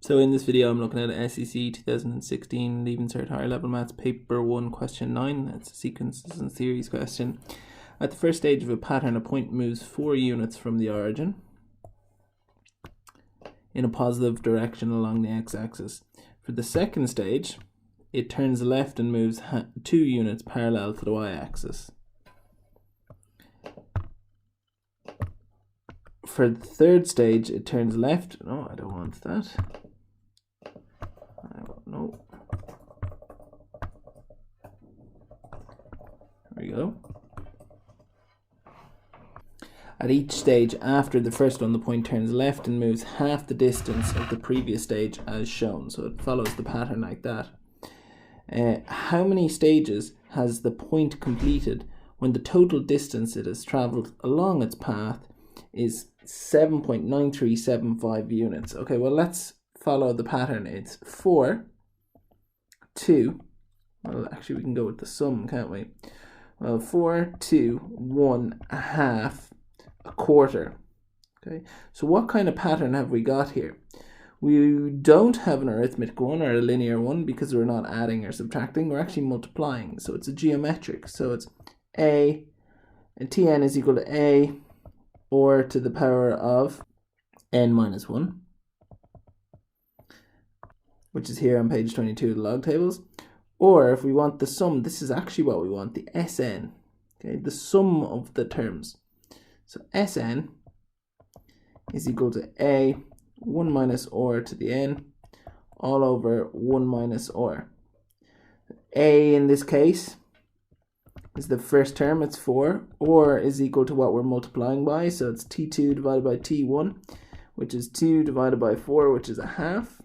So in this video I'm looking at SEC 2016 Leaving Cert Higher Level Maths Paper 1 question 9. It's a sequences and series question. At the first stage of a pattern, a point moves 4 units from the origin in a positive direction along the x-axis. For the second stage, it turns left and moves 2 units parallel to the y-axis. For the third stage, it turns left. No, I don't want that. No. There we go. At each stage after the first one, the point turns left and moves half the distance of the previous stage as shown. So it follows the pattern like that. How many stages has the point completed when the total distance it has travelled along its path is 7.9375 units? Okay, well, let's follow the pattern. It's 4, 2, well, actually we can go with the sum, can't we? Well, 4, 2, 1, a half, a quarter. Okay, so what kind of pattern have we got here? We don't have an arithmetic one or a linear one because we're not adding or subtracting, we're actually multiplying. So it's a geometric, so it's a, and Tn is equal to a, or to the power of n minus 1, which is here on page 22 of the log tables. Or if we want the sum, this is actually what we want, the Sn, okay, the sum of the terms. So Sn is equal to a 1 minus or to the n all over 1 minus or. A in this case is the first term, it's 4, or is equal to what we're multiplying by, so it's t2 divided by t1, which is 2 divided by 4, which is a half.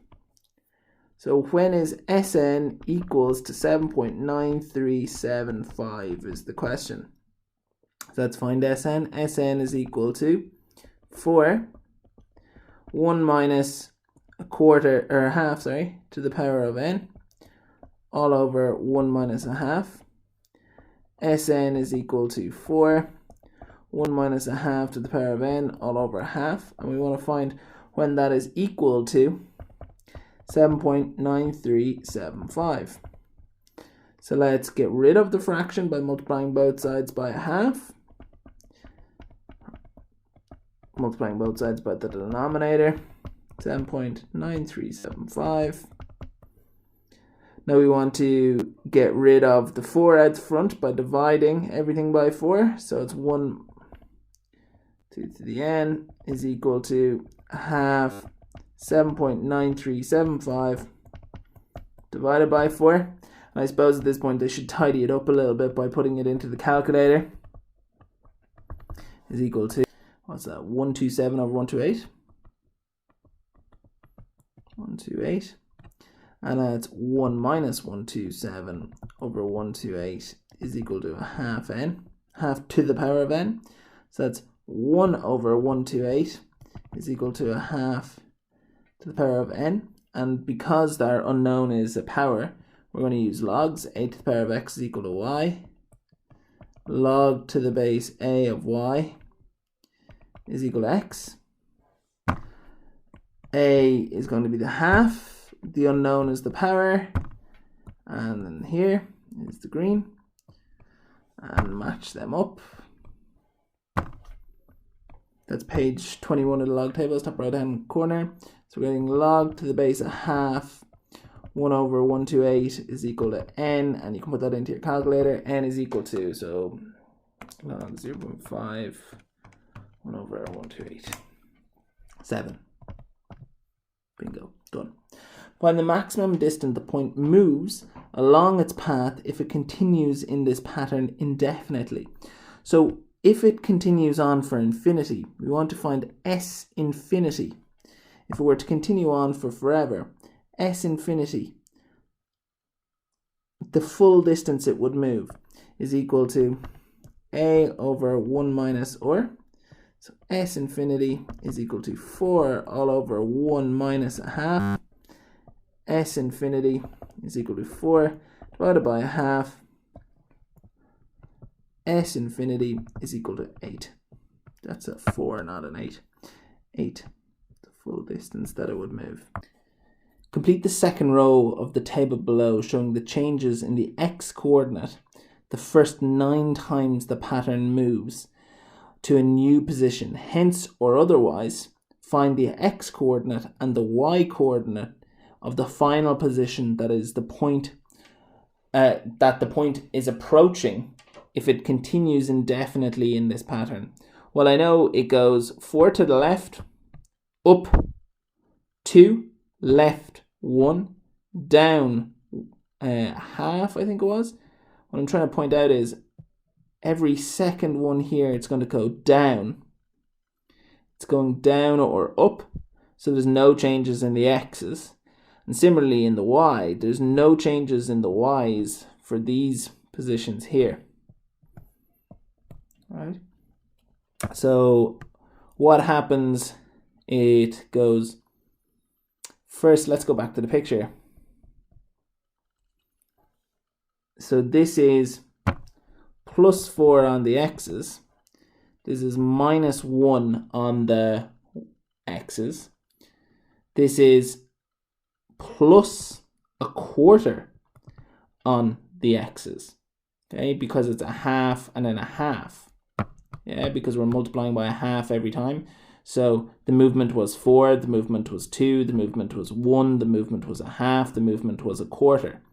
So when is Sn equals to 7.9375 is the question. So let's find Sn. Sn is equal to 4, 1 minus a quarter, or a half, sorry, to the power of n, all over 1 minus a half. Sn is equal to 4, 1 minus a half to the power of n, all over a half. And we want to find when that is equal to 7.9375. So let's get rid of the fraction by multiplying both sides by a half. Multiplying both sides by the denominator, 7.9375. Now we want to get rid of the 4 out front by dividing everything by 4. So it's 1 to the n is equal to a half 7.9375 divided by 4. And I suppose at this point I should tidy it up a little bit by putting it into the calculator. Is equal to, what's that, 127 over 128? 128. And that's 1 minus 127 over 128 is equal to a half n, half to the power of n. So that's 1 over 128 is equal to a half to the power of n. And because our unknown is a power, we're going to use logs. A to the power of x is equal to y. Log to the base a of y is equal to x. A is going to be the half. The unknown is the power, and then here is the green, and match them up. That's page 21 of the log table, top right hand corner. So we're getting log to the base a half 1 over 128 is equal to n, and you can put that into your calculator. N is equal to, so log 0.5 1 over 128, 7. Bingo, done. Find the maximum distance the point moves along its path if it continues in this pattern indefinitely. So if it continues on for infinity, we want to find S infinity. If it were to continue on for forever, S infinity, the full distance it would move is equal to A over 1 minus or. So S infinity is equal to 4 all over 1 minus a half. S infinity is equal to 4 divided by a half. S infinity is equal to 8. That's a 4, not an 8. 8, the full distance that it would move. Complete the second row of the table below showing the changes in the x coordinate the first 9 times the pattern moves to a new position. Hence or otherwise, find the x coordinate and the y coordinate of the final position that is the point that the point is approaching if it continues indefinitely in this pattern. Well, I know it goes 4 to the left, up 2, left 1, down half, I think it was. What I'm trying to point out is every second one here, it's going to go down. It's going down or up, so there's no changes in the x's. And similarly in the y, there's no changes in the y's for these positions here. Right? So what happens, it goes, first let's go back to the picture. So this is plus 4 on the x's. This is minus 1 on the x's. This is plus a quarter on the x's. Okay, because it's a half and then a half. Yeah, because we're multiplying by a half every time. So the movement was 4, the movement was 2, the movement was 1, the movement was a half, the movement was a quarter.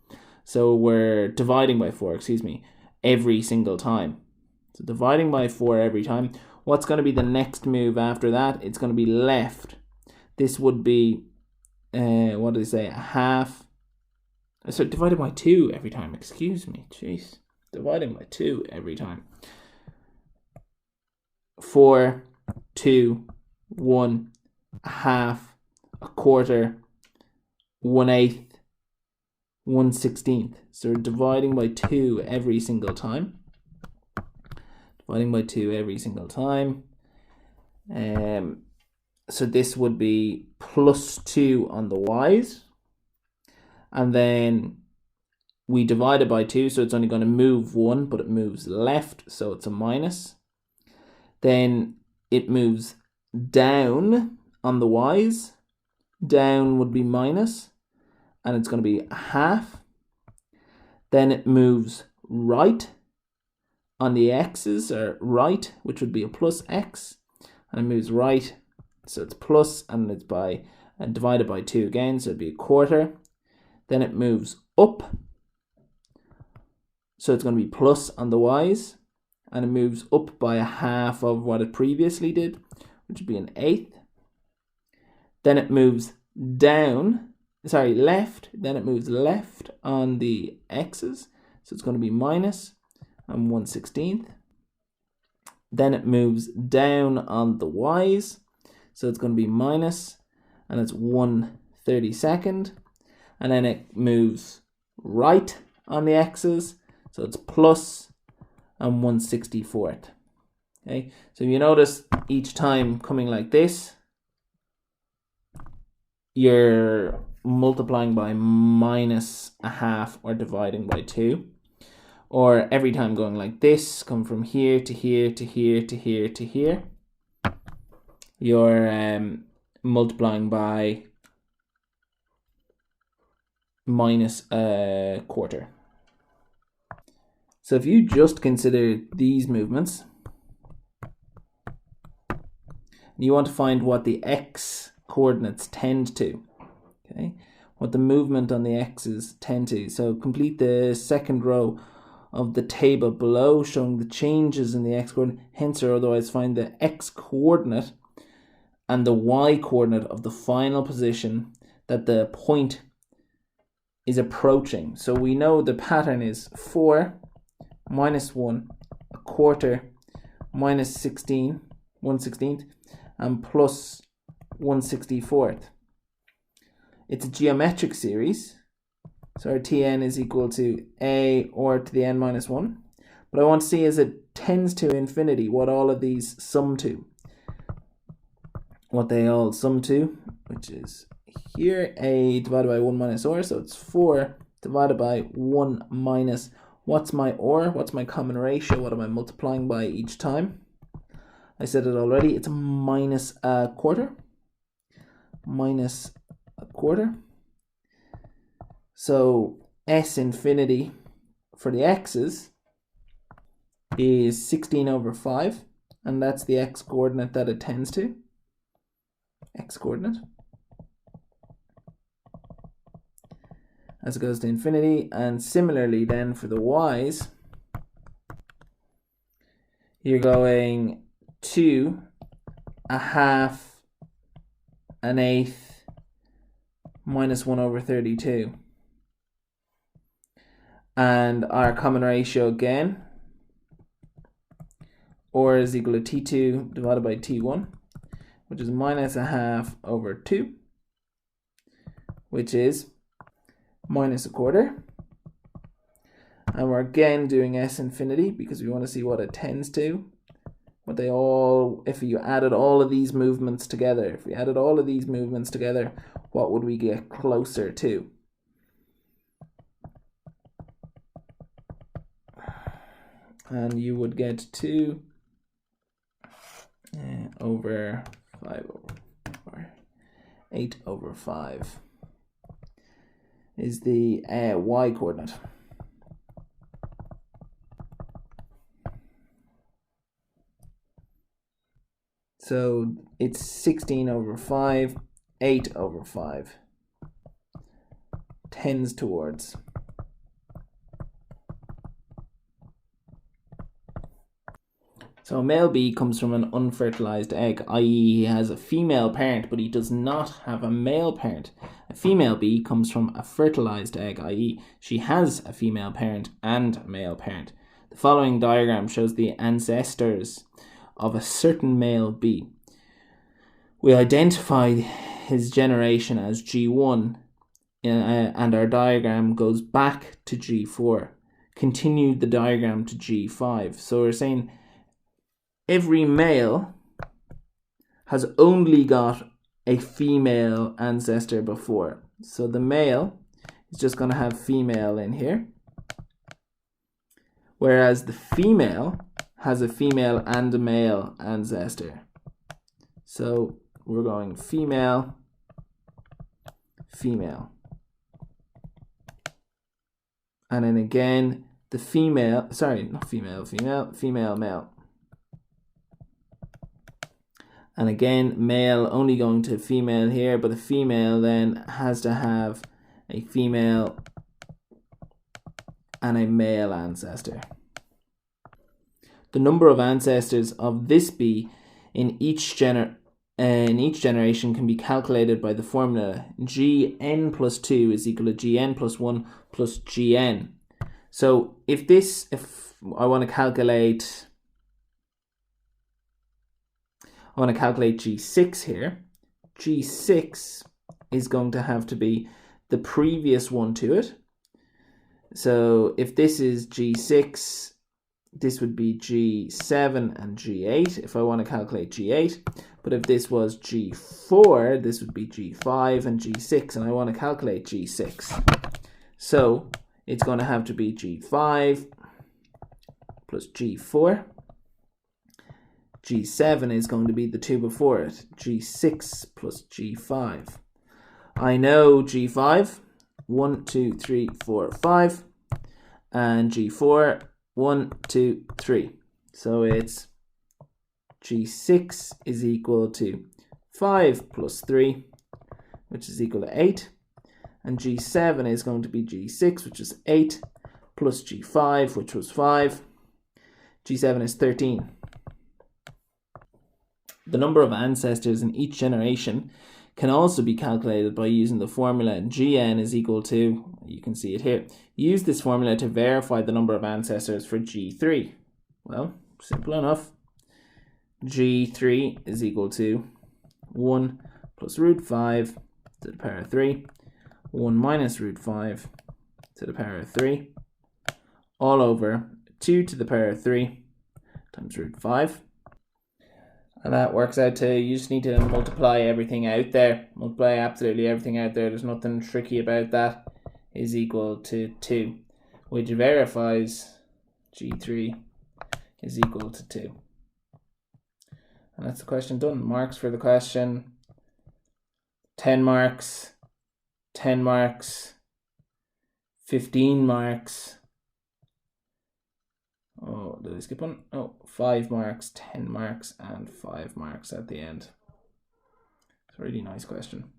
So we're dividing by 4, every single time. So dividing by 4 every time. What's going to be the next move after that? It's going to be left. This would be, what did I say, a half. So divided by 2 every time, jeez. Dividing by 2 every time. 4, 2, 1, a half, a quarter, 1/8, 1/16. So we're dividing by 2 every single time. Dividing by 2 every single time. So this would be plus 2 on the y's. And then we divide it by 2, so it's only going to move 1, but it moves left, so it's a minus. Then it moves down on the y's. Down would be minus, and it's going to be a half. Then it moves right on the x's, or right, which would be a plus x, and it moves right, so it's plus, and it's by divided by 2 again, so it'd be a quarter. Then it moves up, so it's going to be plus on the y's, and it moves up by a half of what it previously did, which would be an 1/8. Then it moves left, then it moves left on the x's, so it's going to be minus and 1/16. Then it moves down on the y's, so it's going to be minus, and it's 1/32. And then it moves right on the x's, so it's plus and 1/64. Okay, so you notice each time coming like this, you're multiplying by minus a half or dividing by 2. Or every time going like this, come from here to here to here to here to here, you're multiplying by minus a quarter. So if you just consider these movements, you want to find what the x coordinates tend to, okay, what the movement on the x's tend to. So complete the second row of the table below showing the changes in the x coordinate. Hence or otherwise, find the x coordinate and the y coordinate of the final position that the point is approaching. So we know the pattern is 4, minus 1, a quarter, minus 16, 1/16, and plus 1/64. It's a geometric series, so our Tn is equal to a or to the n minus 1. But I want to see as it tends to infinity what all of these sum to. What they all sum to, which is here, a divided by 1 minus or, so it's 4 divided by 1 minus, what's my or, what's my common ratio, what am I multiplying by each time? I said it already, it's minus a quarter, minus a quarter, So S infinity for the x's is 16 over 5, and that's the x coordinate that it tends to. X coordinate. As it goes to infinity, and similarly then for the y's, you're going 2, a half, an eighth, minus 1 over 32. And our common ratio again, or is equal to t2 divided by t1, which is minus a half over 2, which is minus a quarter. And we're again doing S infinity because we want to see what it tends to. What they all, if you added all of these movements together, what would we get closer to? And you would get 2 over 5 over 8 over 5 is the y coordinate. So it's 16 over 5, 8 over 5 tends towards. So male B comes from an unfertilized egg, i.e. he has a female parent, but he does not have a male parent. A female B comes from a fertilized egg, i.e. she has a female parent and a male parent. The following diagram shows the ancestors of a certain male B. We identify his generation as G1, and our diagram goes back to G4. Continue the diagram to G5. So we're saying every male has only got a female ancestor before. So the male is just going to have female in here, whereas the female has a female and a male ancestor. So we're going female, female. And then again, the female, sorry, not female, female, male. And again, male only going to female here, but the female then has to have a female and a male ancestor. The number of ancestors of this bee in each generation can be calculated by the formula gn plus 2 is equal to gn plus 1 plus gn. So if I want to calculate G6 here, G6 is going to have to be the previous one to it. So if this is G6, this would be G7 and G8 if I want to calculate G8. But if this was G4, this would be G5 and G6, and I want to calculate G6. So it's going to have to be G5 plus G4. G7 is going to be the two before it, G6 plus G5. I know G5, 1, 2, 3, 4, 5, and G4, 1, 2, 3. So it's G6 is equal to 5 plus 3, which is equal to 8. And G7 is going to be G6, which is 8, plus G5, which was 5. G7 is 13. The number of ancestors in each generation can also be calculated by using the formula Gn is equal to, you can see it here. Use this formula to verify the number of ancestors for G3. Well, simple enough. G3 is equal to 1 plus root 5 to the power of 3, 1 minus root 5 to the power of 3, all over 2 to the power of 3 times root 5. And that works out to, you just need to multiply everything out there. Multiply absolutely everything out there. There's nothing tricky about that. Is equal to 2, which verifies G3 is equal to 2. And that's the question done. Marks for the question. 10 marks. 10 marks. 15 marks. Oh, did I skip one? Oh, 5 marks, 10 marks, and 5 marks at the end. It's a really nice question.